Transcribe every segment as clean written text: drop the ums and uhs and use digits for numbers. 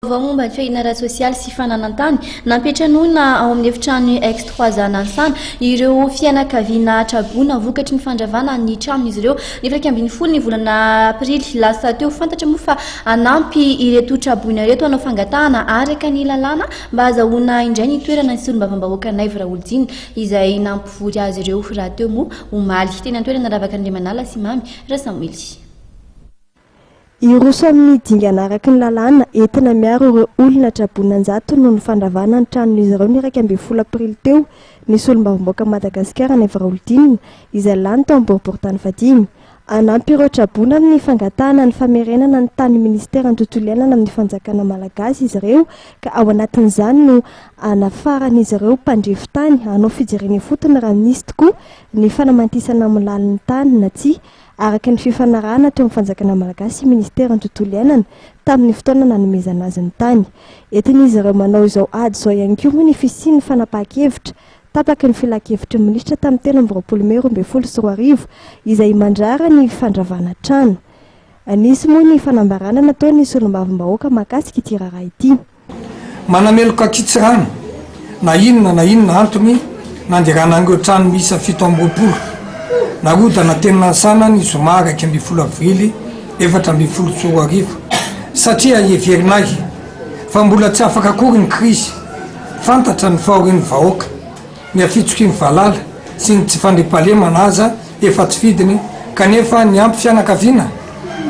Momba ny fiainana sosialy sy fananantany nampetranona ao amin'ny efitrano X3 Zanansana ireo fianakaviana Trabona vokatry ny fandravana ny tranon'izy ireo ny 20 ny volana aprily lasa teo fantatra moa fa anampy ireto Trabona ireto anao fangatahana araka ny lalàna mba azahoana indray ny toerana ny solombavambahoaka Naivra Olodina izay nampivory azy ireo raha teo moa omaly teny an-toerana ravaka ny Manala sy Mamy Rasamily. Iroso amin'ny dingana araka ny lalàna entina miaro ireo olona Trabonanjato noho ny fandravana ny tranon'izy ireo ny 20 aprily teo ny solombavambahoaka Madagasikara Naivra Olodina izay lany tao amin'ny boriboritany Vadimy. Anampy ireo Trabona amin'ny fangatahana ny famerenana ny tany ministera ny tontolo iainana amin'ny fanjakana malagasy izy ireo ka ao anatin'izany no anafaran'izy ireo mpandrefy tany hanao fijereny fotony raha nisy tokoa ny fanamantisana amin'ny lalin'ny tany na tsy araka ny fifanarahana teo amin'ny fanjakana malagasy ministera ny tontolo iainana tamin'ny fotoana nanomezana azy ny tany. Entin'izy ireo manao izao ady izao ihany koa moa ny fisian'ny fanapahan-kevitra tapaky ny filakevitry minisitra tamin'ny 13 Mey 2024 izay mandrara ny fandravana trano. Anisy moa ny fanambarana nataon'ny solombavambahoaka mahakasika ity raharaha ity. Manameloka kitsirana na inona antony nanderana an'ireo trano miisa 7 narodana tena sana ny zoma 20 avrily 2024 satria everinay fa mbola tsy afaka akory ny krizy fantatra ny fahorin'ny vahoaka ny afitsoky ny valala sy ny tsy fandripahalemana aza efa tsy fidiny kanefa ny ampy fianakaviana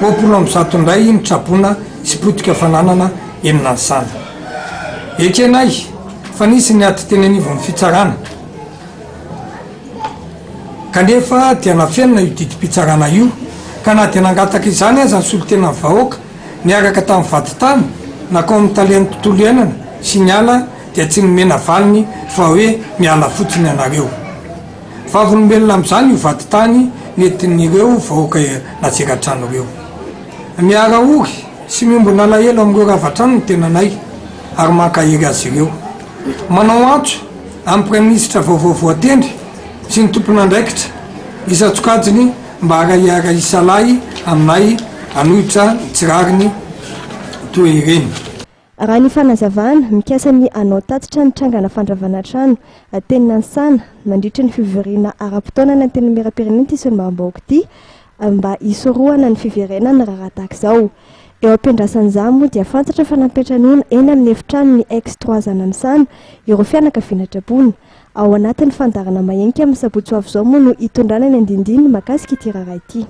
20 ndray ny Trabona sy potika fananana eminansana ekenay fa nisy ny aty teny anivon'ny fitsarana kanefa dia nafenina io didi-pitsarana io ka na dia nangataka izany aza ny solotena ny vahoaka niaraka tamin'ny vaditany nakao amin'ny talian'ny tontolo iainana sy ny ala dia tsy nomena valiny fa hoe miala fotsiny anareo vavolombelona amin'izany io vaditany nentin'ireo vahoaka natseratrano ireo miara ory sy miombona alahelo amin'ireo ravatrano ny tenanay ary mankahery azy ireo manao antso amin'ny praiminisitra vaovao voatendry sy ny tompon'andraikitra isatsokajiny mba araiara isalahy aminay anohitra tsirariny toy ireny. Raha ny fanazavana mikasa ny anao tatitra ny trangana fandravana trano teny Nansana mandritra ny fivoriana ara-potoana ny teny mera-pirenena ity solombavambahoaka ity mba isorohana ny fiverenana raha tahaka izao. Eo ampiandrasan'izany moa dia fantatra fa nampetranona eny amin'ny efitrano ny X3 Zanansana ireo fianakaviana Trabona ao anatin'ny fandarana mahenika amin'ny sabotsy ho avy izao moa no hitondrana ny andindiny mahakasika ity raharaha ity.